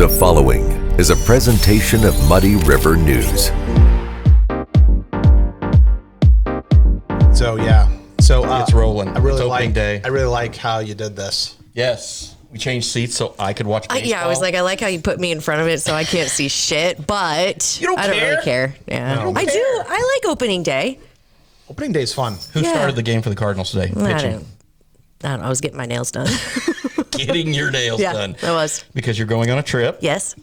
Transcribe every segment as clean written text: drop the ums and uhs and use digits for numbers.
The following is a presentation of Muddy River News. It's rolling. I really it's opening like day. I really like how you did this. Yes, we changed seats so I could watch baseball. I was like, I like how you put me in front of it so I can't see shit, but You don't I don't care? really care. Yeah, No. I do. I like opening day. Opening day is fun. Who Yeah. started the game for the Cardinals today? I Pitching. don't know. I was getting my nails done. Getting your nails Yeah, done. I was. Because you're going on a trip. Yes.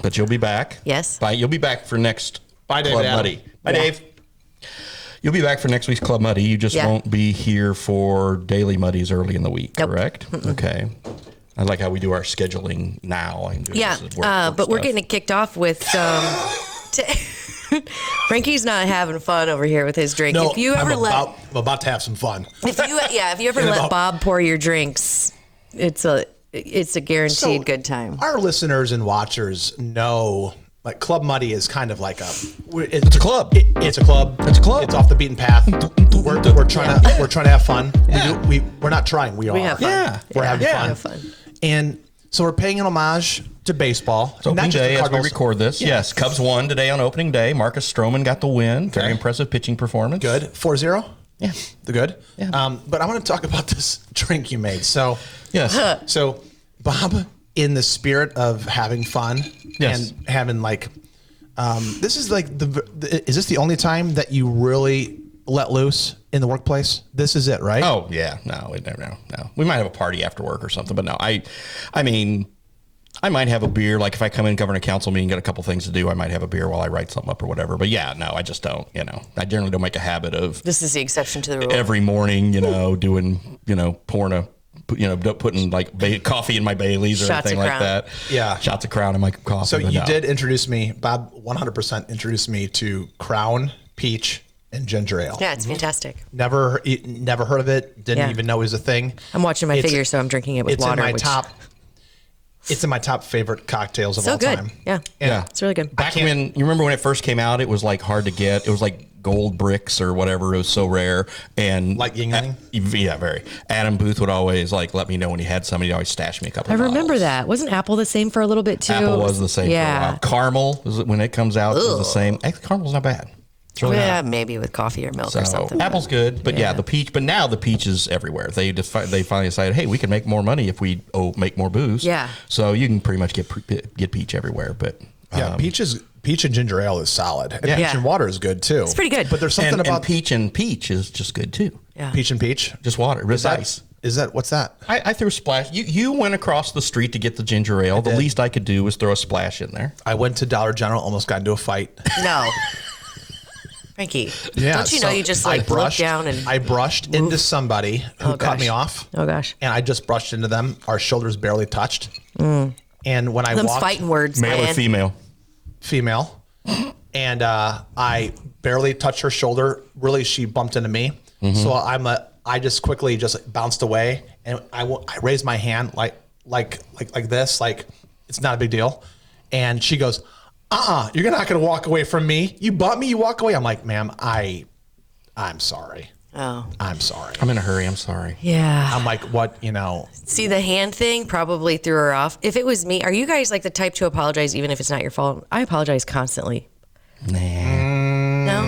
But you'll be back. Yes. Bye. You'll be back for next Bye, Dave Club Adam. Muddy. Bye, Yeah. Dave. You'll be back for next week's Club Muddy. You just Yeah. won't be here for daily Muddies early in the week, Nope. correct? Okay. I like how we do our scheduling now. I can do Yeah, this as work but we're stuff. getting it kicked off with Frankie's not having fun over here with his drink. No, if you ever I'm about to have some fun. if you ever let Bob pour your drinks, it's a guaranteed good time. Our listeners and watchers know, like, Club Muddy is kind of like It's a club. It's a club. It's a club. It's off the beaten path. We're trying to have fun. Yeah. We're not trying. We are. We have fun. Yeah. We're having we fun. have fun. And so we're paying an homage to baseball. It's opening day as we Cardinals. record this. Yes, Cubs won today on opening day. Marcus Stroman got the win. Very impressive pitching performance. Good. 4-0. Yeah. The good. Yeah. But I want to talk about this drink you made. So Yes. So, Bob, in the spirit of having fun Yes. and having this is like is this the only time that you really let loose in the workplace? This is it, right? Oh yeah. No. We might have a party after work or something, but no. I mean, I might have a beer. Like if I come in, govern a council meeting, got a couple things to do, I might have a beer while I write something up or whatever. But yeah, no, I just don't. I generally don't make a habit of This is the exception to the rule. every morning. Doing pouring putting like coffee in my Baileys or Shots anything of like Crown. that. Yeah. Shots of Crown in my coffee. So but you no. did introduce me, Bob. 100% introduced me to Crown, Peach, and Ginger Ale. Yeah, it's fantastic. Never heard of it. Didn't Yeah. even know it was a thing. I'm watching my It's- figure, so I'm drinking it with It's water. in my which- top. It's in my top favorite cocktails of So all good. time. Yeah. Yeah. It's really good. Back when you remember when it first came out, it was like hard to get. It was like gold bricks or whatever. It was so rare. And Like Yingling? Yeah, very. Adam Booth would always like let me know when he had somebody. He'd always stash me a couple. I of remember bottles. that. Wasn't Apple the same for a little bit too? Apple was the same. Yeah. For a while. Caramel when it comes out is the Ugh. same. Actually, caramel's not bad. It's really Yeah, not. maybe with coffee or milk So or something. apple's good, but yeah, Yeah. the peach. But now the peach is everywhere. They finally decided, hey, we can make more money if we make more booze. Yeah. So you can pretty much get peach everywhere. But Yeah, peach and ginger ale is solid. And peach Yeah. and water is good too. It's pretty good. But there's something and about peach is just good too. Yeah. peach and peach. Just water, with That- ice. Is that what's that? I threw a splash. You went across the street to get the ginger ale. The did. least I could do was throw a splash in there. I went to Dollar General, almost got into a fight. No. Frankie, Yeah, don't you know so you just I like brushed, look down and I brushed into somebody who Oh, cut me gosh. off. Oh gosh. And I just brushed into them. Our shoulders barely touched. And when I Them's walked, fighting words, Male man. or female? female, and I barely touched her shoulder. Really, she bumped into me. So I just quickly just bounced away, and I raised my hand like this, like it's not a big deal. And she goes, you're not gonna walk away from me. You bumped me, you walk away. I'm like, ma'am, I'm sorry. Oh. I'm sorry. I'm in a hurry. I'm sorry. Yeah. I'm like, what, See, the hand thing probably threw her off. If it was me, are you guys like the type to apologize even if it's not your fault? I apologize constantly. Nah. No?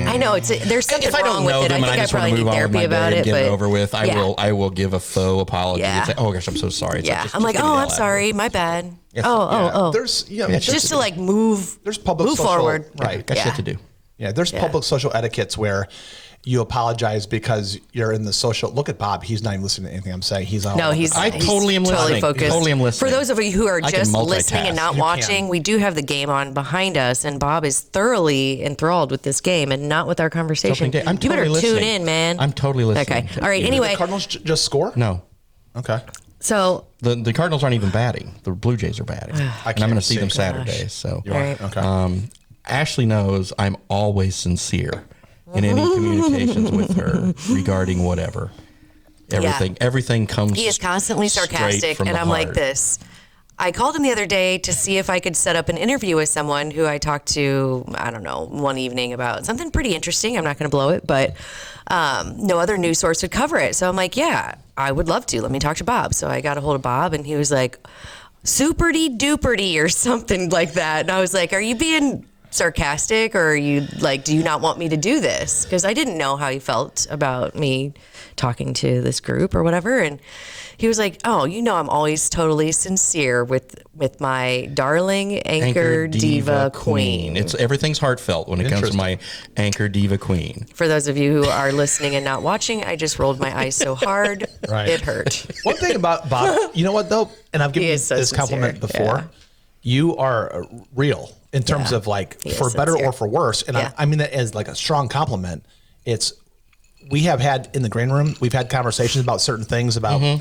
I know there's something If I wrong don't with know it. them I and I think I just want probably to need move on with therapy my about day and it. get it But over with, I will give a faux apology Yeah. and say, oh gosh, I'm so sorry. It's like, yeah, just I'm like, give me oh, the I'm hell out of sorry, here. my bad. Yes. Oh. there's Just to like move. there's public move social, forward. right? Got Yeah. shit to do. Yeah, there's public social etiquettes where you apologize because you're in the social. Look at Bob; he's not even listening to anything I'm saying. He's on. No, he's I totally am listening. focused. Totally am listening. For those of you who are I can just listening and multitask. not You watching, can. we do have the game on behind us, and Bob is thoroughly enthralled with this game and not with our conversation. Opening day. I'm you better totally tune listening. in, man. I'm totally listening. Okay. All right. Did Anyway, the Cardinals just score? No. Okay. so The Cardinals aren't even batting. The Blue Jays are batting. And I'm going to see them Saturday. So All right. Okay. Ashley knows I'm always sincere in any communications with her regarding whatever. Everything comes. he is constantly straight sarcastic, from and the I'm like heart. this. I called him the other day to see if I could set up an interview with someone who I talked to, I don't know, one evening about something pretty interesting. I'm not going to blow it, but no other news source would cover it. So I'm like, yeah, I would love to. Let me talk to Bob. So I got a hold of Bob, and he was like, superdy duperdy or something like that. And I was like, are you being sarcastic, or are you like, do you not want me to do this? Because I didn't know how he felt about me talking to this group or whatever. And he was like, oh, I'm always totally sincere with my darling anchor diva queen. It's everything's heartfelt when it comes to my anchor diva queen. For those of you who are listening and not watching, I just rolled my eyes so hard it hurt. One thing about Bob, you know what though, and I've given you so this compliment sincere. before. Yeah. You are real in terms of like for better sincere. or for worse, and I mean that as like a strong compliment. We have had in the green room, we've had conversations about certain things about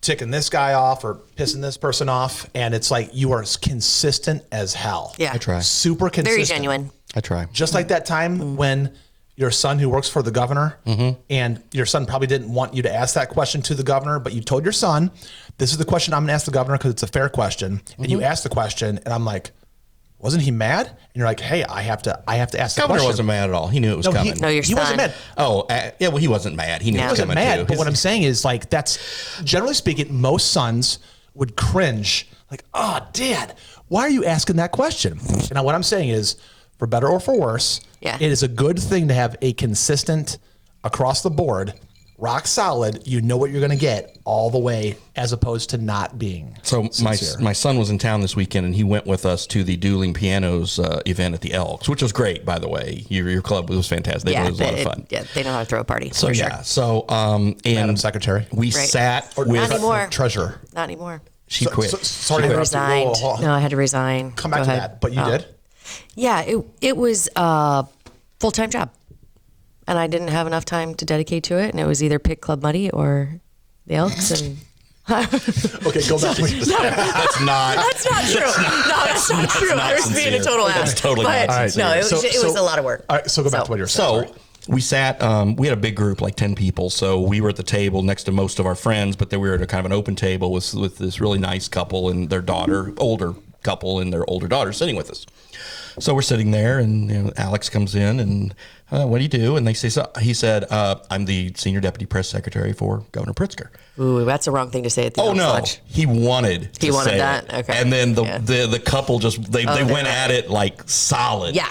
ticking this guy off or pissing this person off, and it's like you are consistent as hell. Yeah, I try. Super consistent. Very genuine. I try. Just like that time when your son who works for the governor, and your son probably didn't want you to ask that question to the governor, but you told your son, this is the question I'm going to ask the governor because it's a fair question. And you asked the question, and I'm like, wasn't he mad? And you're like, hey, I have to ask the Governor question. wasn't mad at all. He knew it was coming. No, your he wasn't son. mad. Oh, yeah. Well, he wasn't mad. He knew He it was wasn't coming mad. too. But what I'm saying is, like, that's generally speaking, most sons would cringe, like, oh, Dad, why are you asking that question? And what I'm saying is, for better or for worse, it is a good thing to have a consistent, across the board, rock solid, you know what you're going to get all the way, as opposed to not being So sincere. my son was in town this weekend, and he went with us to the Dueling Pianos event at the Elks, which was great, by the way. Your club was fantastic. It was a lot of fun. Yeah, they know how to throw a party. So for yeah, sure. so Madam and Secretary. we sat with Not anymore. Treasurer. Not anymore. She quit. Sorry I to interrupt you. resigned. Whoa, whoa. No, I had to resign. Come back Go to ahead. that, but you did? Yeah, it was a full-time job. And I didn't have enough time to dedicate to it. And it was either pick Club Muddy or the Elks. And Okay, go back. That's not. that's not true. No, that's not true. I was being a total ass. That's totally but not sincere. no, it was, So- it was a lot of work. All right, so go back to what you're saying. So we sat, we had a big group, like 10 people. So we were at the table next to most of our friends, but then we were at a kind of an open table with this really nice couple and their daughter, older couple and their older daughter sitting with us. So we're sitting there, and Alex comes in, and what do you do? And they say, so he said, I'm the senior deputy press secretary for Governor Pritzker. Ooh, that's the wrong thing to say at the Oh Elks no, lunch. he wanted to wanted say that? it. Okay. And then Yeah. the couple just they they went were- at it like solid. Yeah.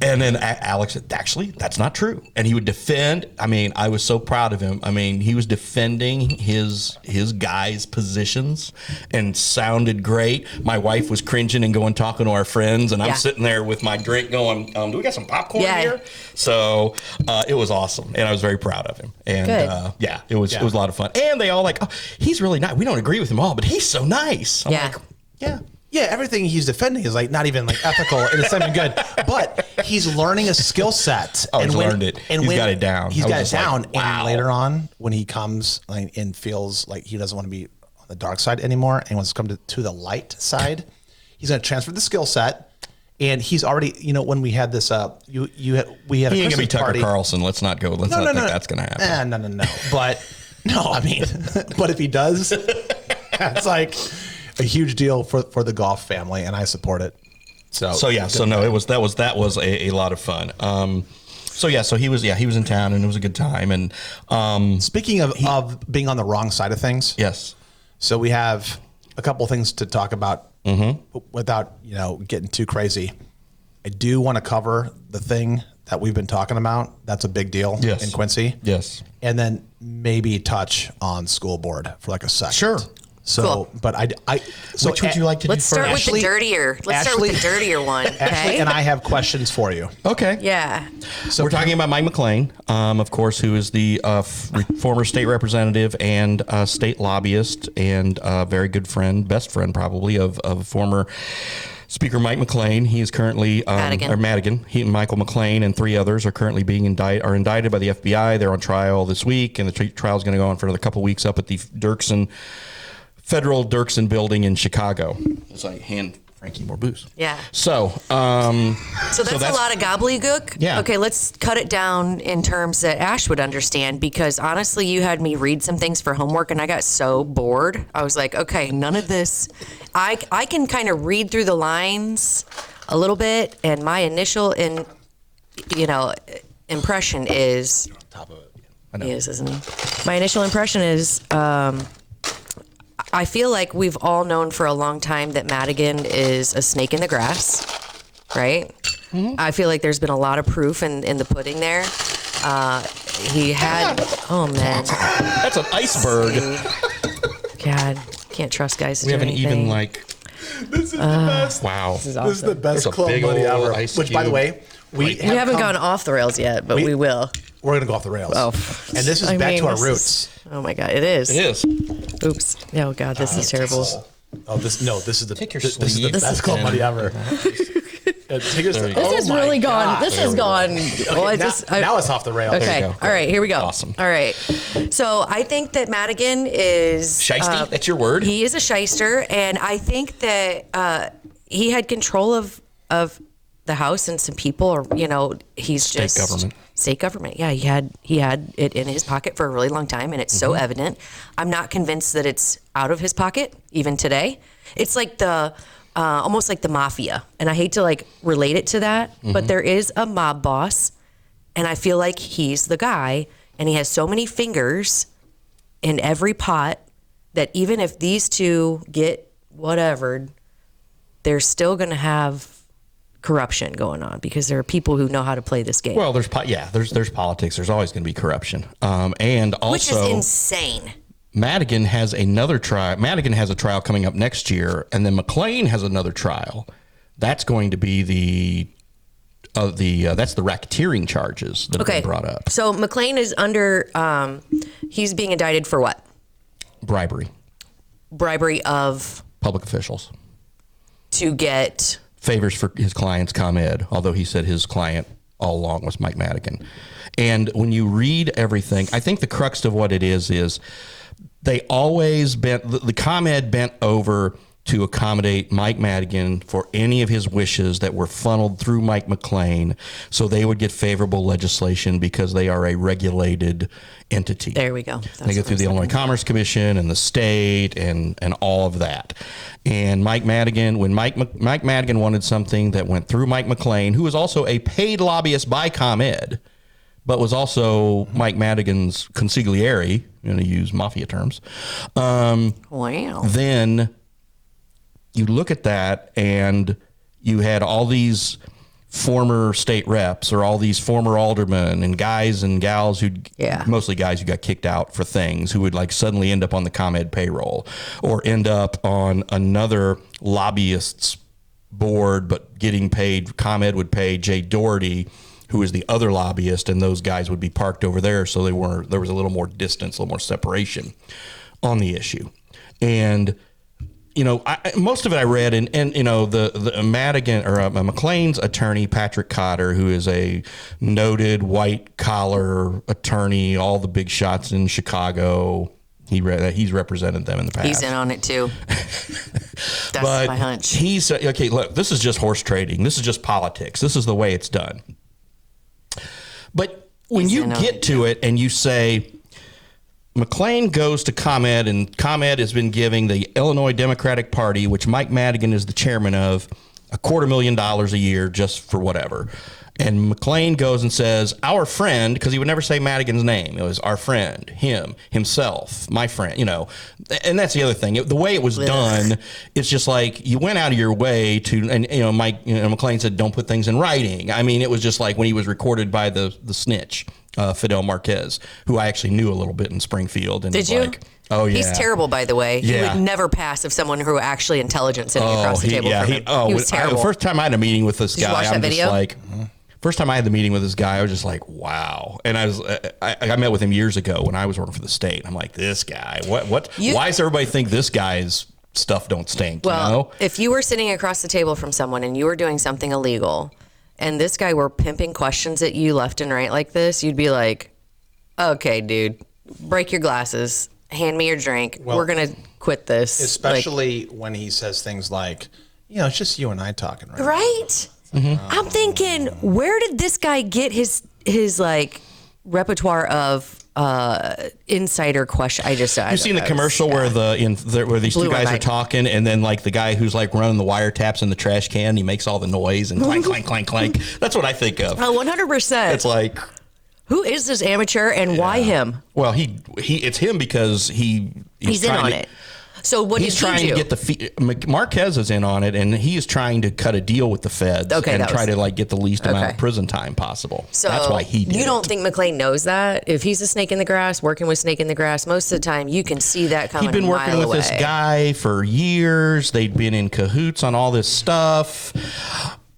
And then Alex said, actually, that's not true. And he would defend. I mean, I was so proud of him. I mean, he was defending his guys' positions and sounded great. My wife was cringing and going talking to our friends, and I'm Yeah. sitting there with my drink going, do we got some popcorn Yeah. here? So it was awesome, and I was very proud of him. And Good. yeah, it was a lot of fun. And they all like, oh, he's really nice. We don't agree with him all, but he's so nice. I'm Yeah. like, yeah. Yeah, everything he's defending is like not even like ethical and it's not even good. But he's learning a skill set. Oh, he's learned it. He's got it down. He's I was got it just like, down. wow. And later on, when he comes like, and feels like he doesn't want to be on the dark side anymore and wants to come to the light side, he's going to transfer the skill set. And he's already, when we had this, we had a He ain't gonna be Christmas Tucker party. Carlson. Let's not go. Let's not think that's gonna happen. No. But no, I mean, but if he does, it's like a huge deal for the golf family, and I support it. So Yeah. So no, that was a lot of fun. So he was in town, and it was a good time. And speaking of being on the wrong side of things, yes. so we have a couple things to talk about without getting too crazy. I do want to cover the thing that we've been talking about. That's a big deal in Quincy. Yes. And then maybe touch on school board for like a second. Sure. So, Cool. but so Which would you like to Let's do start first? with the dirtier. Let's start with the dirtier one. Ashley Okay. and I have questions for you. Okay. Yeah. So we're talking about Mike McLean, of course, who is the former state representative and state lobbyist, and very good friend, best friend probably of former Speaker Mike McLean. He is currently Madigan. He and Michael McLean and three others are currently being indicted by the FBI. They're on trial this week, and the trial is going to go on for another couple weeks up at the Federal Dirksen building in Chicago. As I hand Frankie more booze. Yeah. So So that's a lot of gobbledygook. Yeah. Okay, let's cut it down in terms that Ash would understand, because honestly, you had me read some things for homework and I got so bored. I was like, okay, none of this. I can kind of read through the lines a little bit, and my initial impression is top of it. I know. he is, isn't he? My initial impression is I feel like we've all known for a long time that Madigan is a snake in the grass, right? Mm-hmm. I feel like there's been a lot of proof in the pudding there. He had, oh man. That's an iceberg. God, can't trust guys to We do haven't anything. even like, This is the best. wow. This is awesome. This is the best There's a club big money ol' ever. ice Which, by the cube. way, we haven't gone off the rails yet, but we will. We're going to go off the rails. Oh. And this is I back mean, to our this roots. Oh my God, it is. It is. Oops. Oh God, this is terrible. Oh, this is the Take your this is the sleeve best club and- money ever. Take your There you sleeve. go. This has really gone. This has gone. Well, Now it's off the rails. Okay. go. All right. Here we go. Awesome. All right. So I think that Madigan is Shiesty? That's your word? He is a shyster, and I think that he had control of the house and some people, or he's State government. State government. Yeah, he had it in his pocket for a really long time, and it's so evident. I'm not convinced that it's out of his pocket even today. It's like almost like the mafia, and I hate to like relate it to that, but there is a mob boss, and I feel like he's the guy, and he has so many fingers in every pot that even if these two get whatevered, they're still going to have corruption going on because there are people who know how to play this game. Well, there's politics. There's always going to be corruption. And also, which is insane. Madigan has another trial. Madigan has a trial coming up next year, and then McLean has another trial. That's going to be that's the racketeering charges that have been brought up. So McLean is under. He's being indicted for what? Bribery. Bribery of Public officials. To get Favors for his client's ComEd, although he said his client all along was Mike Madigan. And when you read everything, I think the crux of what it is they always the ComEd bent over to accommodate Mike Madigan for any of his wishes that were funneled through Mike McLean, so they would get favorable legislation because they are a regulated entity. There we go. They go through the Illinois Commerce Commission and the state and all of that. And Mike Madigan, when Mike Madigan wanted something that went through Mike McLean, who was also a paid lobbyist by ComEd, but was also Mike Madigan's consigliere, to use mafia terms. Wow. Then you look at that, and you had all these former state reps or all these former aldermen and guys and gals mostly guys who got kicked out for things, who would like suddenly end up on the ComEd payroll or end up on another lobbyist's board, but getting paid. ComEd would pay Jay Doherty, who is the other lobbyist, and those guys would be parked over there, so there was a little more distance, a little more separation on the issue. And most of it I read, and the Madigan or McLean's attorney, Patrick Cotter, who is a noted white collar attorney, all the big shots in Chicago. He's represented them in the past. He's in on it too. That's but my hunch. He's okay. Look, this is just horse trading. This is just politics. This is the way it's done. But when you get to it and you say, McLean goes to ComEd, and ComEd has been giving the Illinois Democratic Party, which Mike Madigan is the chairman of, $250,000 a year just for whatever. And McLean goes and says, our friend, because he would never say Madigan's name. It was our friend, him, himself, my friend, And that's the other thing. The way it was done, it's just like you went out of your way to, and Mike, McLean said, don't put things in writing. I mean, it was just like when he was recorded by the snitch, Fidel Marquez, who I actually knew a little bit in Springfield. And Did you? Oh, yeah. He's terrible, by the way. Yeah. He would never pass if someone who were actually intelligent sitting across the table from him. He was terrible. The first time I had a meeting with this Did you guy, watch that I'm video? just like, first time I had the meeting with this guy, I was just like, wow. And I met with him years ago when I was working for the state. I'm like, this guy, why does everybody think this guy's stuff don't stink? Well, if you were sitting across the table from someone and you were doing something illegal, and this guy were pimping questions at you left and right like this, you'd be like, okay, dude, break your glasses, hand me your drink. Well, we're going to quit this. Especially when he says things like, it's just you and I talking, right? Right? Mm-hmm. I'm thinking, where did this guy get his like repertoire of insider question? You've seen the commercial where where these two guys are talking, and then like the guy who's like running the wiretaps in the trash can, he makes all the noise and clank, clank, clank, clank. That's what I think of. 100%. It's like, who is this amateur and why him? well, it's him because he's in on it. So what he's did he trying do? to get the Marquez is in on it, and he is trying to cut a deal with the feds and try to like get the least amount of prison time possible. So that's why he did You don't it. think McClain knows that? If he's a snake in the grass, working with snake in the grass, most of the time you can see that coming. He'd been working a mile with this away. guy for years. They'd been in cahoots on all this stuff.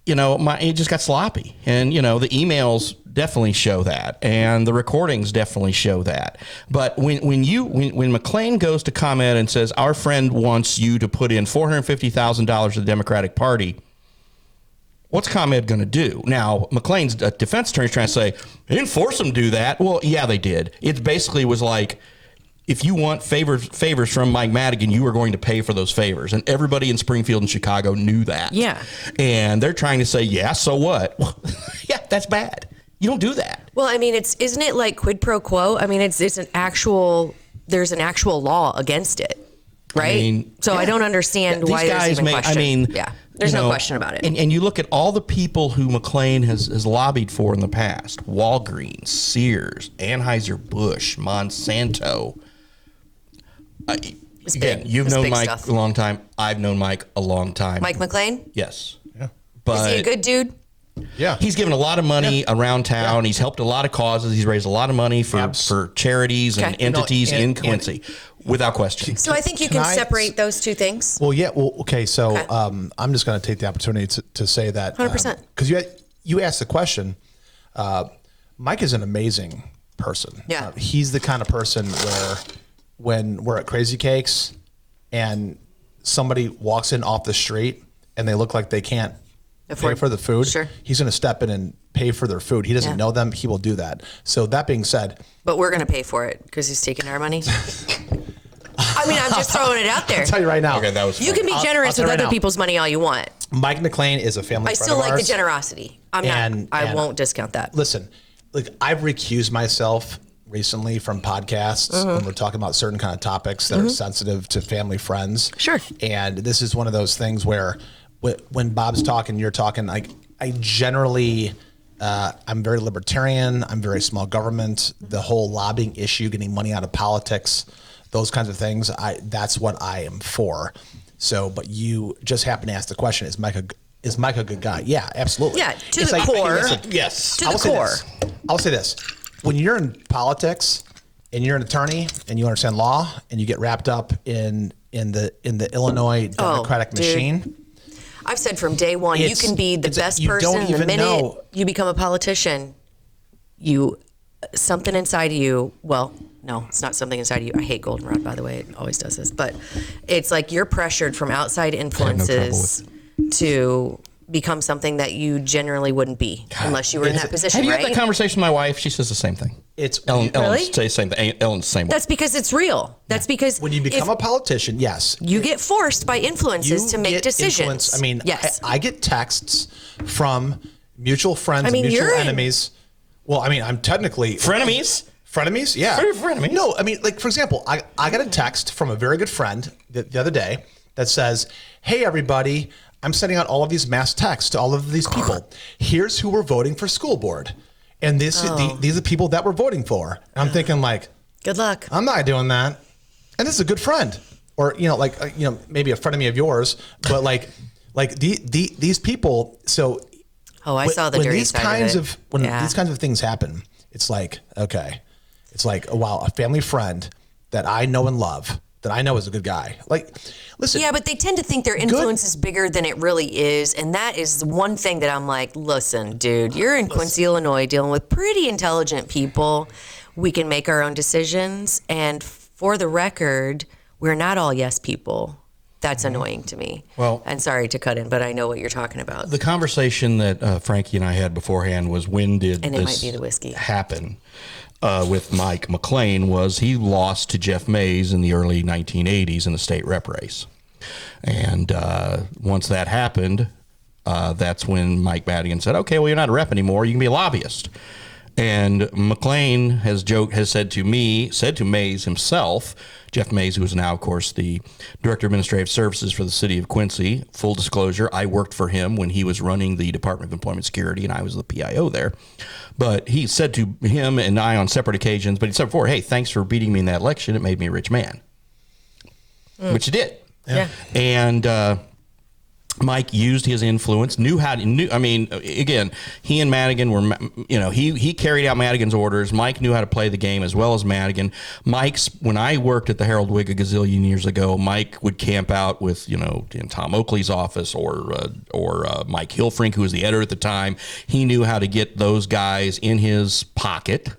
It just got sloppy. And, the emails definitely show that. And the recordings definitely show that. But when McClain goes to comment and says, our friend wants you to put in $450,000 to the Democratic Party, what's ComEd going to do? Now, McClain's defense attorney is trying to say, they didn't force him to do that. Well, yeah, they did. It basically was like, if you want favors from Mike Madigan, you are going to pay for those favors. And everybody in Springfield and Chicago knew that. Yeah. And they're trying to say, yeah, so what? Yeah, that's bad. You don't do that. Well, I mean, isn't it like quid pro quo? I mean, there's an actual law against it, right? So I don't understand why there's even question. There's no question about it. And you look at all the people who McClain has lobbied for in the past: Walgreens, Sears, Anheuser-Busch, Monsanto. Again, you've known Mike a long time. I've known Mike a long time. Mike McClain? Yes. Yeah. But is he a good dude? Yeah. He's given a lot of money around town. He's helped a lot of causes. He's raised a lot of money for charities and entities in Quincy, without question. So I think you can separate those two things. Well, yeah. Well, okay. So I'm just going to take the opportunity to say that 100%. Because you asked the question. Mike is an amazing person. Yeah. He's the kind of person where when we're at Crazy Cakes and somebody walks in off the street and they look like they can't pay for the food, he's going to step in and pay for their food. He doesn't know them. He will do that. So that being said. But we're going to pay for it because he's taking our money. I mean, I'm just throwing it out there. I'll tell you right now. Okay, that was you can be generous with other people's money all you want. Mike McClain is a family friend I still of like ours. the generosity. I won't discount that. Listen, I've recused myself recently from podcasts when we're talking about certain kind of topics that are sensitive to family friends. Sure. And this is one of those things where when Bob's talking, you're talking, like, I generally, I'm very libertarian. I'm very small government. The whole lobbying issue, getting money out of politics, those kinds of things, that's what I am for. So, but you just happen to ask the question, is Mike a good guy? Yeah, absolutely. Yeah, to the core. Yes. To the core. I'll say this. When you're in politics and you're an attorney and you understand law and you get wrapped up in the Illinois Democratic machine. I've said from day one, you can be the best person. The minute you become a politician, something inside of you, well, no, it's not something inside of you. I hate goldenrod, by the way. It always does this. But it's like you're pressured from outside influences to become something that you generally wouldn't be unless you were in that position, Have you right? had that conversation with my wife? She says the same thing. Ellen says the same thing. Ellen's the same way. That's because it's real. That's because when you become a politician, yes, you get forced by influences to make decisions. I mean, yes. I get texts from mutual friends, I mean, and mutual enemies. Well, I mean, I'm technically frenemies. Frenemies, yeah. Frenemies. No, I mean, like, for example, I got a text from a very good friend the other day that says, "Hey, everybody, I'm sending out all of these mass texts to all of these people. Here's who we're voting for school board. And these are the people that we're voting for." And I'm thinking, like, good luck. I'm not doing that. And this is a good friend. Or, maybe a frenemy of yours. But these people, so. I saw the dirty side of it. When these kinds of things happen, it's like, okay. It's like, oh, wow, a family friend that I know and love, that I know is a good guy. Like, listen. Yeah, but they tend to think their influence is bigger than it really is. And that is one thing that I'm like, listen, dude, you're in Quincy, Illinois, dealing with pretty intelligent people. We can make our own decisions. And for the record, we're not all yes people. That's annoying to me. Well, and sorry to cut in, but I know what you're talking about. The conversation that Frankie and I had beforehand was, when did and this it might be the whiskey happen? With Mike McClain was he lost to Jeff Mays in the early 1980s in the state rep race. And once that happened, that's when Mike Madigan said, okay, well, you're not a rep anymore. You can be a lobbyist. And McClain has said to Mays himself, Jeff Mays, who is now, of course, the Director of Administrative Services for the city of Quincy. Full disclosure, I worked for him when he was running the Department of Employment Security, and I was the PIO there. But he said to him and I on separate occasions, but he said before, hey, thanks for beating me in that election. It made me a rich man. which he did. Yeah. And Mike used his influence, again, he and Madigan were, he carried out Madigan's orders. Mike knew how to play the game as well as Madigan. When I worked at the Herald Whig a gazillion years ago, Mike would camp out with, in Tom Oakley's office or Mike Hilfrink, who was the editor at the time. He knew how to get those guys in his pocket.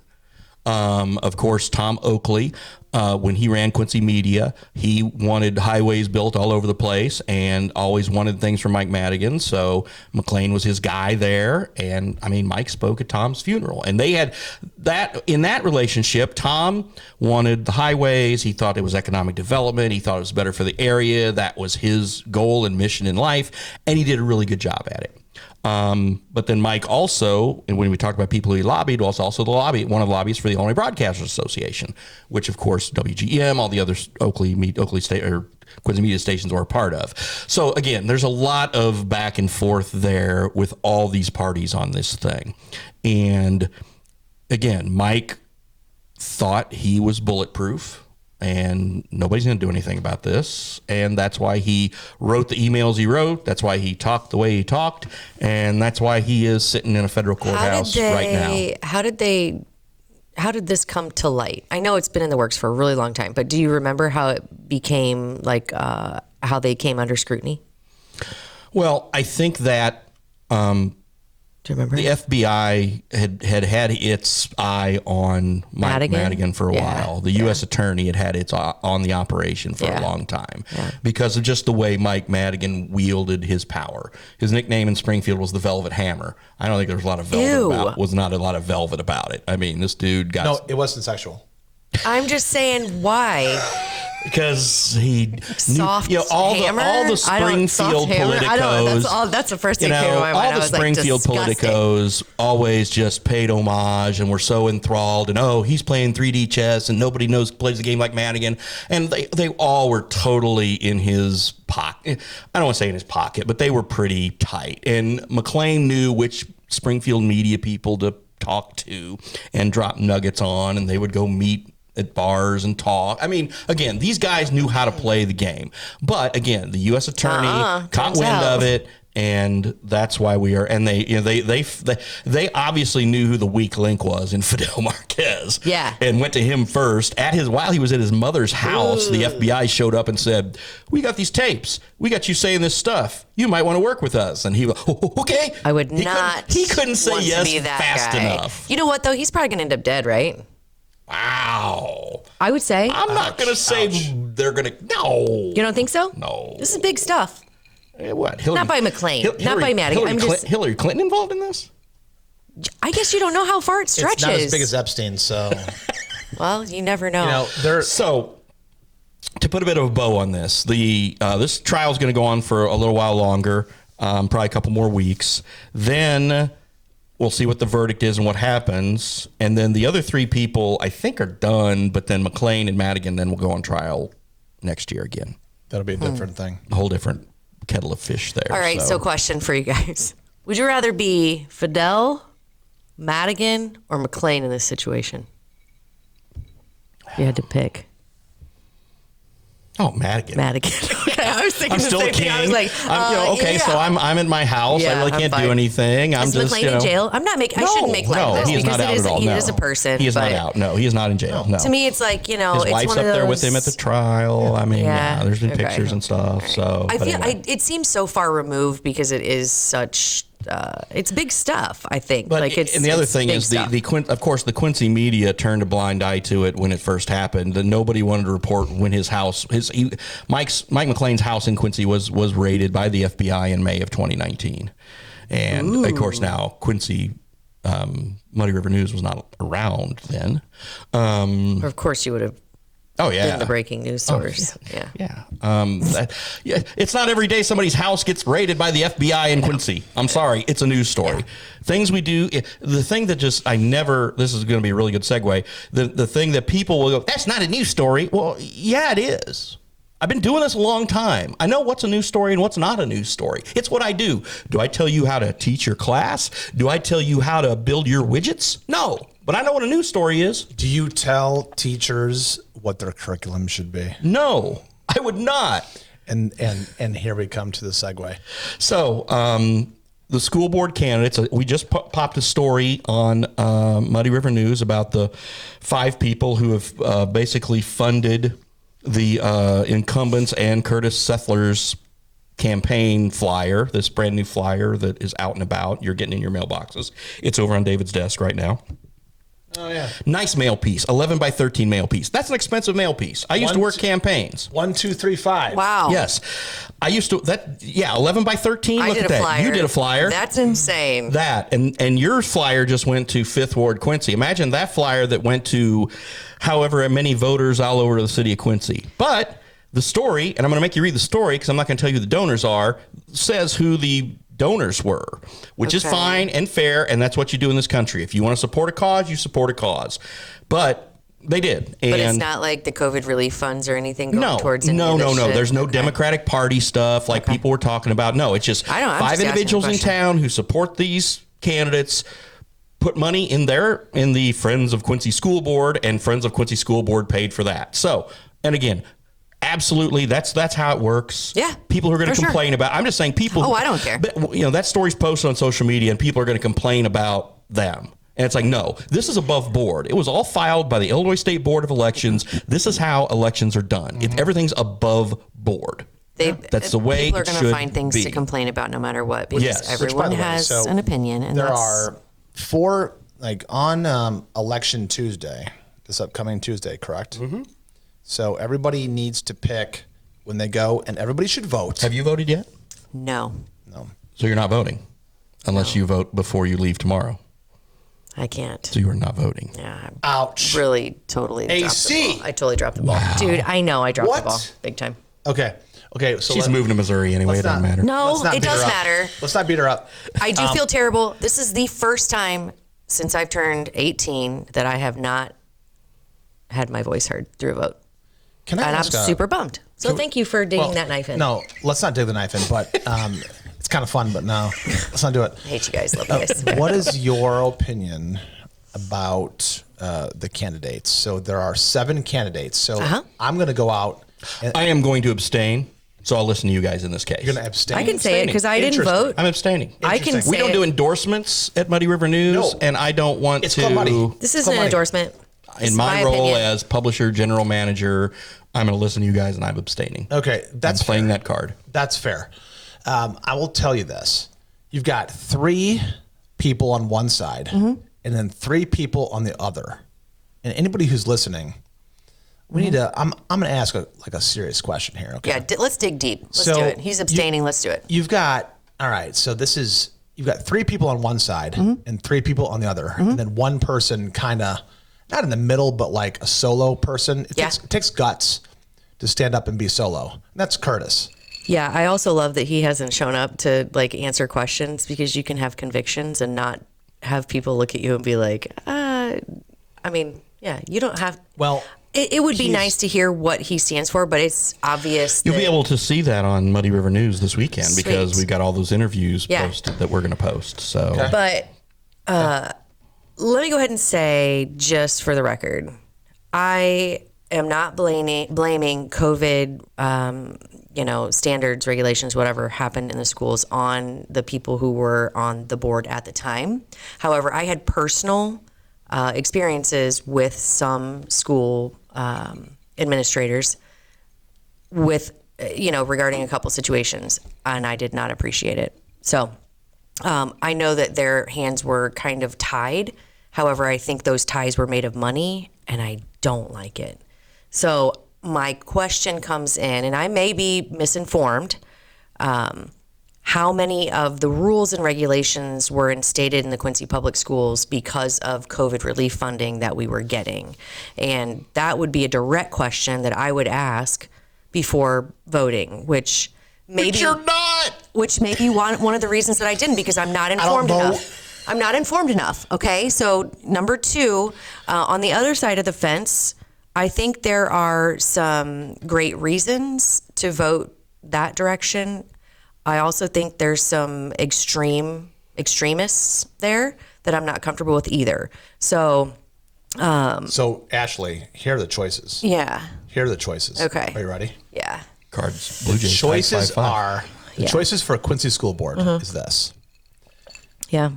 Of course, Tom Oakley, when he ran Quincy Media, he wanted highways built all over the place and always wanted things from Mike Madigan. So McLean was his guy there. And Mike spoke at Tom's funeral. And they had that in that relationship. Tom wanted the highways. He thought it was economic development. He thought it was better for the area. That was his goal and mission in life. And he did a really good job at it. But then Mike also, and when we talked about people who he lobbied, was also one of the lobbyists for the Illinois Broadcasters Association, which of course WGM, all the other Oakley State or Quincy Media stations were a part of. So again, there's a lot of back and forth there with all these parties on this thing. And again, Mike thought he was bulletproof. And nobody's going to do anything about this. And that's why he wrote the emails he wrote. That's why he talked the way he talked. And that's why he is sitting in a federal courthouse right now. How did this come to light? I know it's been in the works for a really long time, but do you remember how it became how they came under scrutiny? Well, I think that do you remember? The FBI had its eye on Mike Madigan for a while. The U.S. attorney had its eye on the operation for a long time because of just the way Mike Madigan wielded his power. His nickname in Springfield was the Velvet Hammer. I don't think there was a lot of velvet about it. This dude got... No, it wasn't sexual. I'm just saying, why? Because he soft knew, all the Springfield politicos. That's the first thing that came to my mind. All the Springfield politicos always just paid homage and were so enthralled. And he's playing 3D chess and nobody plays the game like Madigan. And they all were totally in his pocket. I don't want to say in his pocket, but they were pretty tight. And McLean knew which Springfield media people to talk to and drop nuggets on, and they would go meet at bars and talk. Again, these guys knew how to play the game. But again, the U.S. attorney caught wind of it, and that's why we are. And they obviously knew who the weak link was in Fidel Marquez. Yeah, and went to him first while he was at his mother's house. Ooh. The FBI showed up and said, "We got these tapes. We got you saying this stuff. You might want to work with us." And he was okay. I would not. He couldn't say yes fast enough. You know what though? He's probably going to end up dead, right? Wow. I would say. I'm not going to say they're going to. No. You don't think so? No. This is big stuff. What? Not by McLean. Not by Madigan. Hillary Clinton involved in this? I guess you don't know how far it stretches. It's not as big as Epstein, so. Well, you never know. So, to put a bit of a bow on this, this trial is going to go on for a little while longer, probably a couple more weeks. Then we'll see what the verdict is and what happens. And then the other three people, I think, are done. But then McLean and Madigan then will go on trial next year again. That'll be a different thing. A whole different kettle of fish there. All right, so question for you guys. Would you rather be Fidel, Madigan, or McLean in this situation? If you had to pick. Oh, Madigan. Okay, I was thinking I'm still a king. I was like, so I'm in my house. I really can't do anything. Is McLean in jail? I'm not making. I shouldn't make light of this because not out at all. He is a person. He is not out. No, he is not in jail. No. To me, it's like his it's wife's one up of there those, with him at the trial. There's been pictures and stuff. Right. So I feel it seems so far removed because it is such. It's big stuff, I think. But and the other thing is of course the Quincy media turned a blind eye to it when it first happened. And nobody wanted to report when Mike McLean's house in Quincy was raided by the FBI in May of 2019. And of course now Quincy Muddy River News was not around then. Of course you would have. Oh yeah, in the breaking news stories. Yeah. It's not every day somebody's house gets raided by the FBI in Quincy. I'm sorry, it's a news story. Things we do. The thing that this is going to be a really good segue. The thing that people will go, that's not a news story. Well, yeah, it is. I've been doing this a long time. I know what's a news story and what's not a news story. It's what I do. Do I tell you how to teach your class? Do I tell you how to build your widgets? No. But I know what a news story is. Do you tell teachers what their curriculum should be? No. I would not. And here we come to the segue. So the school board candidates, we just popped a story on Muddy River News about the 5 people who have basically funded the incumbents and Curtis Sethler's campaign flyer, this brand new flyer that is out and about. You're getting in your mailboxes. It's over on David's desk right now. Oh, yeah. Nice mail piece, 11 by 13 mail piece. That's an expensive mail piece. I used to work campaigns. 1, 2, 3, 5. Wow. Yes. I used to, 11 by 13. I Look did at a that. flyer. You did a flyer. That's insane. That. And your flyer just went to 5th Ward Quincy. Imagine that flyer that went to however many voters all over the city of Quincy. But the story, and I'm going to make you read the story because I'm not going to tell you who the donors are, says who the donors were, which is fine and fair, and that's what you do in this country. If you want to support a cause, you support a cause. But they did. And but it's not like the COVID relief funds or anything going towards any of this No. shit? There's no Democratic Party stuff like people were talking about. No, it's just I'm 5 just individuals in asking a question. town who support these candidates, put money in the Friends of Quincy School Board, and Friends of Quincy School Board paid for that. So, and again, absolutely, that's how it works. Yeah, people are going for to sure. complain about. I'm just saying, people. Oh, I don't care. But, that story's posted on social media, and people are going to complain about them. And it's like, no, this is above board. It was all filed by the Illinois State Board of Elections. This is how elections are done. Everything's above board. That's the way people are it going to should find things be. to complain about no matter what, because Yes. Which, by everyone the way, has so an opinion, and there that's, are 4, like on election Tuesday, this upcoming Tuesday, correct? Mm-hmm. So everybody needs to pick when they go, and everybody should vote. Have you voted yet? no, So you're not voting unless you vote before you leave tomorrow. I can't. So you are not voting. Yeah, Ouch. really, totally. dropped the AC. ball. I totally dropped the ball, dude. I know I dropped What? the ball big time. Okay. So She's moving to Missouri anyway. It let's doesn't not- matter. No, let's not it beat her does up. matter. Let's not beat her up. I do feel terrible. This is the first time since I've turned 18 that I have not had my voice heard through a vote. Can I And I'm ask super bummed. So thank you for digging well, that knife in. No, let's not dig the knife in, but it's kind of fun, but no, let's not do it. I hate you guys. Love you guys. What is your opinion about the candidates? So there are 7 candidates. So I'm going to go out. And I am going to abstain, so I'll listen to you guys in this case. you're going to abstain. I can say it because I didn't Interesting. vote. I'm abstaining. I can Interesting. say We don't it. do endorsements at Muddy River News, No. and I don't want It's to. called Muddy. This isn't Come an on. endorsement. This In is my role opinion. as publisher, general manager, I'm going to listen to you guys, and I'm abstaining. Okay, that's I'm playing fair. that card. That's fair. I will tell you this. You've got 3 people on one side and then 3 people on the other. And anybody who's listening, we need to, I'm going to ask a serious question here. Okay. Yeah, let's dig deep. Let's So do it. He's abstaining. Let's do it. You've got, all right, so you've got 3 people on one side and 3 people on the other. And then one person kind of, not in the middle, but like a solo person. It takes guts to stand up and be solo. And that's Curtis. Yeah, I also love that he hasn't shown up to like answer questions, because you can have convictions and not have people look at you and be like, I mean, yeah, you don't have. Well, it would be nice to hear what he stands for, but it's obvious. You'll that- be able to see that on Muddy River News this weekend because Sweet. we've got all those interviews Yeah. posted that we're going to post. So But let me go ahead and say, just for the record, I am not blaming COVID, standards, regulations, whatever happened in the schools on the people who were on the board at the time. However, I had personal experiences with some school administrators with, regarding a couple situations, and I did not appreciate it. So I know that their hands were kind of tied. However, I think those ties were made of money, and I don't like it. So my question comes in, and I may be misinformed. How many of the rules and regulations were instated in the Quincy Public Schools because of COVID relief funding that we were getting? And that would be a direct question that I would ask before voting, which maybe you're not. Which may be one of the reasons that I didn't, because I'm not informed vote. enough. I'm not informed enough. Okay, so number 2, on the other side of the fence, I think there are some great reasons to vote that direction. I also think there's some extremists there that I'm not comfortable with either. So So Ashley, here are the choices. Yeah. Here are the choices. Okay. Are you ready? Yeah. Cards. Blue Jays. Choices 555. are the choices for Quincy School Board is this. Yeah.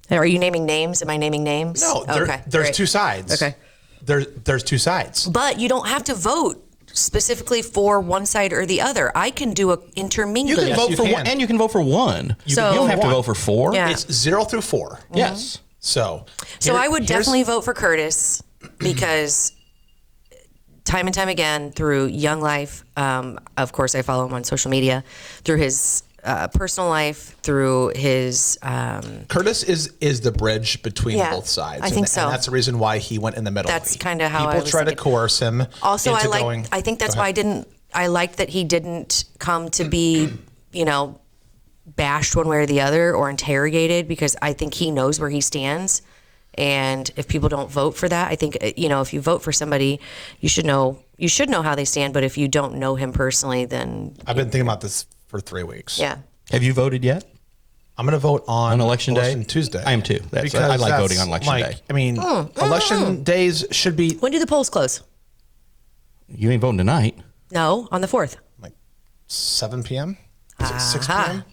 Are you naming names? Am I naming names? No, Okay. there's Great. two sides. Okay. There's two sides. But you don't have to vote specifically for one side or the other. I can do a intermingling. You can Yes, vote you for can. one, and you can vote for one. You So- don't have to One. vote for four. Yeah. It's 0 through 4. Yes. So I would here's- definitely vote for Curtis because time and time again through Young Life, of course I follow him on social media, through his personal life, through his Curtis is the bridge between Yeah, both sides. I think so. And that's the reason why he went in the middle. That's kinda how I people was try to thinking. coerce him. also into I like going. I think that's Go why ahead. I like that he didn't come to be, bashed one way or the other or interrogated, because I think he knows where he stands. And if people don't vote for that, I think, if you vote for somebody, you should know how they stand. But if you don't know him personally, then I've been thinking about this for 3 weeks. yeah. Have you voted yet? I'm going to vote on Election day? Tuesday. I am too. I like that's voting on election day. I mean, election days should be When do the polls close? You ain't voting tonight. No, on the 4th. like 7 p.m. Is it 6 p.m.? Aha.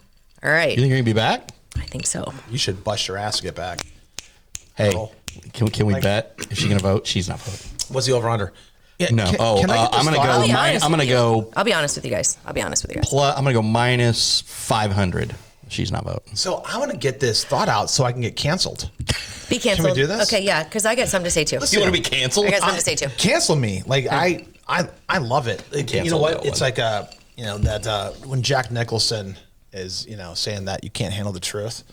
All right. You think you're gonna be back? I think so. You should bust your ass to get back. Hey, Oh. can we bet? Is she gonna vote? She's not voting. What's the over under? Yeah, No. Can I get this I'm gonna thought go. out? I'll be honest I'm gonna with you. go. I'll be honest with you guys. I'm I'm gonna go minus 500. She's not voting. So I want to get this thought out so I can get canceled. Be canceled. do this? Okay, yeah, because I got something to say too. You want to be canceled? I got something to say too. Cancel me. Like I love it. Like, you Cancel know what? that It's one. like that when Jack Nicholson is saying that you can't handle the truth.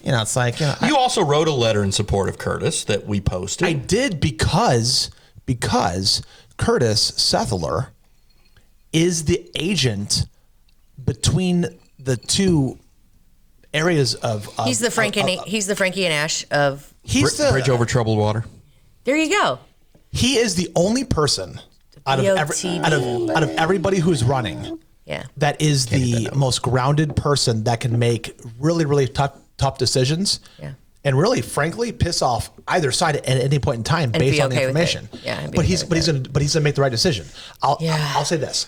It's like You also wrote a letter in support of Curtis that we posted. I did because Curtis Sethler is the agent between the two areas of. He's the Frankie and Ash of. He's the Bridge over troubled water. There you go. He is the only person out of everybody who's running Yeah. that is the most grounded person that can make really, really tough decisions. Yeah. And really, frankly, piss off either side at any point in time based be on the okay with it. information. Yeah, and be but okay he's with gonna make the right decision. I'll say this: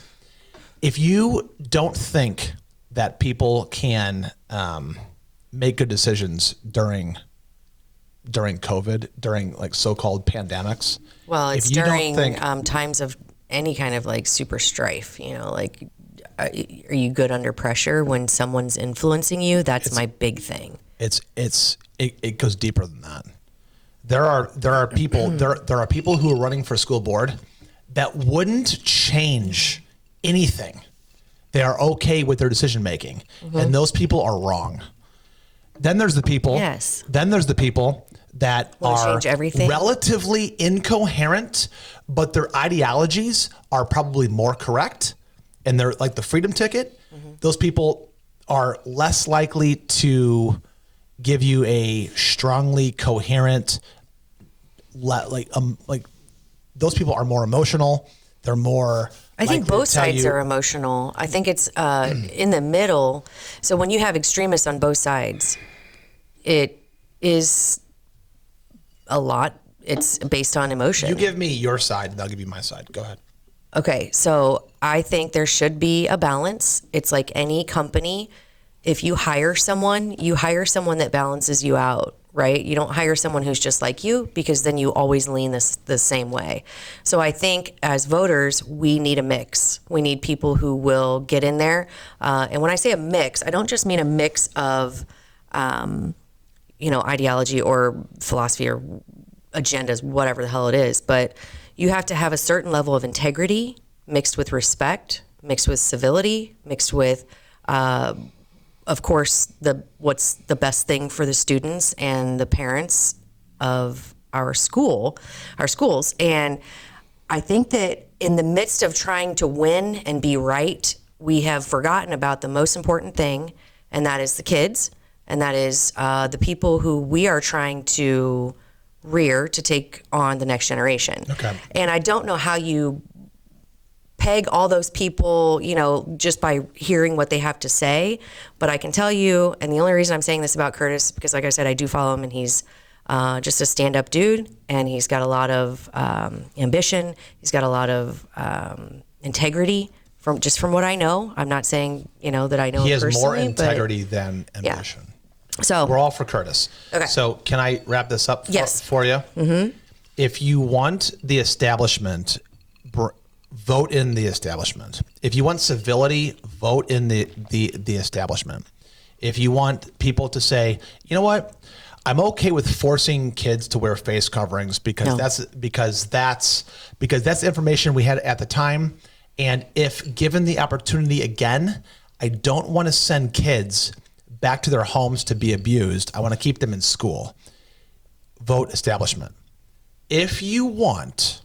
if you don't think that people can make good decisions during COVID, during like so-called pandemics, Well, it's if you don't during think- times of any kind of like super strife. Are you good under pressure when someone's influencing you? That's my big thing. it goes deeper than that. There are people there are people who are running for school board that wouldn't change anything. They are okay with their decision making, and those people are wrong. Then there's the people. Yes. Then there's the people that Wanna are change everything? relatively incoherent, but their ideologies are probably more correct, and they're like the freedom ticket. Those people are less likely to give you a strongly coherent, like those people are more emotional. They're more. I think likely to both tell sides you- are emotional. I think it's in the middle. So when you have extremists on both sides, it is a lot. It's based on emotion. You give me your side, and I'll give you my side. Go ahead. Okay, so I think there should be a balance. It's like any company. If you hire someone that balances you out, right? You don't hire someone who's just like you, because then you always lean the same way. So I think as voters, we need a mix. We need people who will get in there. And when I say a mix, I don't just mean a mix of, ideology or philosophy or agendas, whatever the hell it is. But you have to have a certain level of integrity mixed with respect, mixed with civility, mixed with, of course, what's the best thing for the students and the parents of our schools. And I think that in the midst of trying to win and be right, we have forgotten about the most important thing, and that is the kids, and that is the people who we are trying to rear to take on the next generation. Okay. And I don't know how you peg all those people, just by hearing what they have to say. But I can tell you, and the only reason I'm saying this about Curtis, because like I said, I do follow him, and he's just a stand-up dude, and he's got a lot of ambition. He's got a lot of integrity. From what I know, I'm not saying that I know He him has more personally, integrity than ambition. So We're all for Curtis. Okay. So can I wrap this up Yes. for you? Mm-hmm. If you want the establishment, vote in the establishment. If you want civility, vote in the establishment. If you want people to say, you know what, I'm okay with forcing kids to wear face coverings because that's the information we had at the time. And if given the opportunity again, I don't want to send kids back to their homes to be abused. I want to keep them in school. Vote establishment. If you want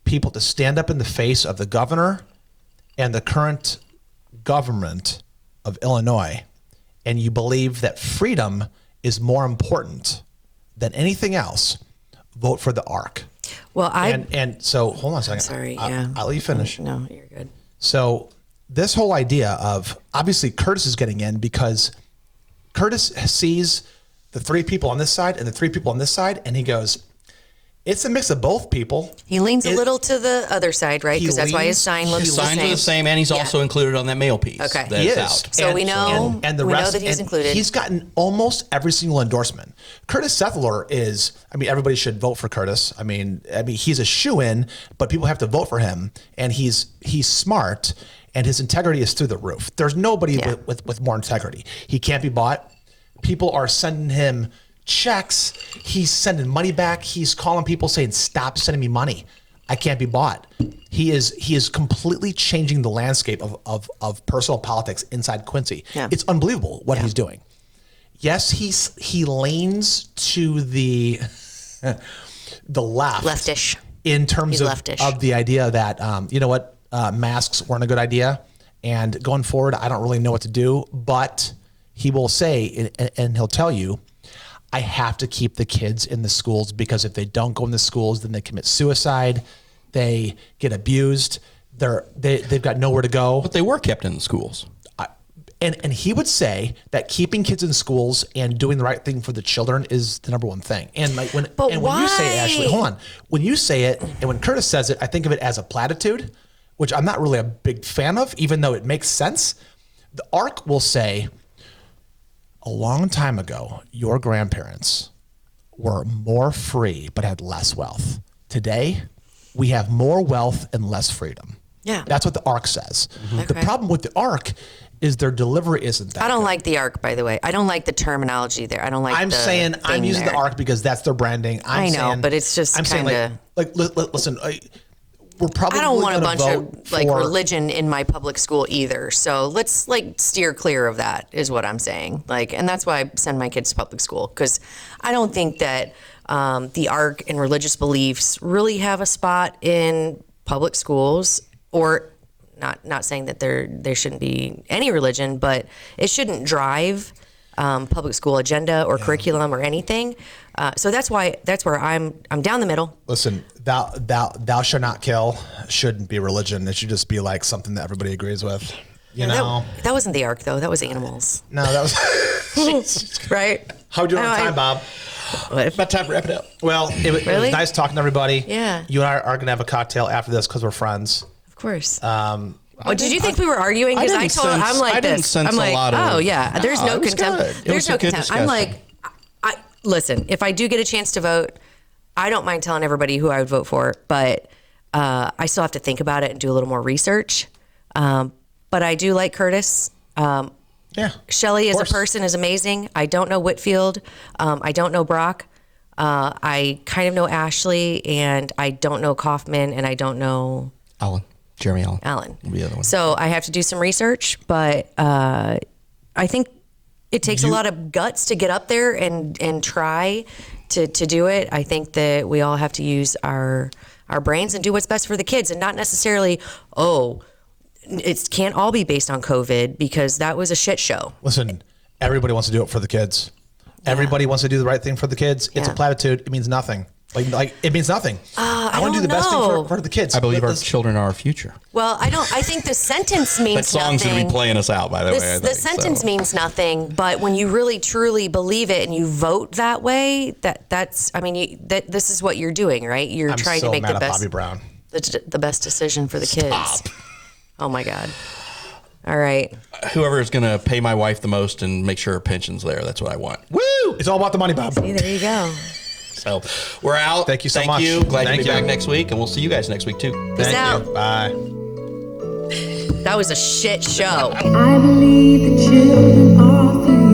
people to stand up in the face of the governor and the current government of Illinois, and you believe that freedom is more important than anything else, vote for the ARC. Well, and so hold on a second. Sorry, I'll let you finish. No, you're good. So this whole idea of obviously Curtis is getting in because Curtis sees the 3 people on this side and the 3 people on this side, and he goes, it's a mix of both people. He leans a little to the other side, right? Because that's why his sign looks His the signs same. are the same, and he's also included on that mail piece. Okay. That He is is. out. So we know, and the we rest, know that he's and included. He's gotten almost every single endorsement. Curtis Sethler is, everybody should vote for Curtis. I mean, he's a shoo-in, but people have to vote for him, and he's smart, and his integrity is through the roof. There's nobody with more integrity. He can't be bought. People are sending him checks. He's sending money back. He's calling people saying, stop sending me money. I can't be bought. He is completely changing the landscape of personal politics inside Quincy. Yeah. It's unbelievable what he's doing. Yes, he leans to the left. Leftish. In terms He's leftish. of the idea that, masks weren't a good idea. And going forward, I don't really know what to do. But he will say, and he'll tell you, I have to keep the kids in the schools because if they don't go in the schools, then they commit suicide. They get abused. They've got nowhere to go. But they were kept in the schools. And he would say that keeping kids in schools and doing the right thing for the children is the number one thing. And when you say it, Ashley, hold on. When you say it, and when Curtis says it, I think of it as a platitude, which I'm not really a big fan of, even though it makes sense. The ARC will say, a long time ago, your grandparents were more free but had less wealth. Today, we have more wealth and less freedom. Yeah. That's what the ARC says. Mm-hmm. The problem with the ARC is their delivery isn't that I don't good. like the ARC, by the way. I don't like the terminology there. I don't like I'm saying I'm using the ARC because that's their branding. I know, but it's just kinda listen, we're probably I don't want a bunch vote of like for religion in my public school either. So let's steer clear of that is what I'm saying. And that's why I send my kids to public school, because I don't think that the ARC and religious beliefs really have a spot in public schools, or not saying that there shouldn't be any religion, but it shouldn't drive public school agenda or curriculum or anything. So that's where I'm down the middle. Listen, thou shalt not kill shouldn't be religion. It should just be like something that everybody agrees with. You know? That wasn't the ARC though. That was animals. No, that was Right? How we doing on time, Bob? About time to wrap it up. Well, it was nice talking to everybody. Yeah. You and I are gonna have a cocktail after this because we're friends. Of course. Did you think we were arguing? Because I told him, I'm like I didn't this. sense I'm like, a lot of. oh yeah, there's no it was contempt. good. It There's was no a good contempt. I'm discussion. like, listen, if I do get a chance to vote, I don't mind telling everybody who I would vote for, but I still have to think about it and do a little more research. But I do like Curtis. Yeah. Shelley as a person is amazing. I don't know Whitfield. I don't know Brock. I kind of know Ashley, and I don't know Kaufman, and I don't know Jeremy Allen. Allen. The other one. So I have to do some research, but I think it takes a lot of guts to get up there and try to do it. I think that we all have to use our brains and do what's best for the kids, and not necessarily, it can't all be based on COVID, because that was a shit show. Listen, everybody wants to do it for the kids. Yeah. Everybody wants to do the right thing for the kids. It's a platitude. It means nothing. Like it means nothing. I I want to do the best thing know. for the kids. I believe our Let's- children are our future. Well, I think the sentence means That song's going to nothing. be playing us out, by the way. I The think, sentence so. means nothing, but when you really truly believe it and you vote that way, that's I mean, this is what you're doing, right? You're I'm trying so to make mad the at best Bobby Brown. the best decision for the kids. Stop. Oh my God. All right. Whoever is going to pay my wife the most and make sure her pension's there, that's what I want. Woo! It's all about the money, Bob. See, there you go. So we're out. Thank you so much. Thank you. Glad Thank to be you. back next week, and we'll see you guys next week too. Peace Thank out. you. Bye. That was a shit show. I believe the children are for you.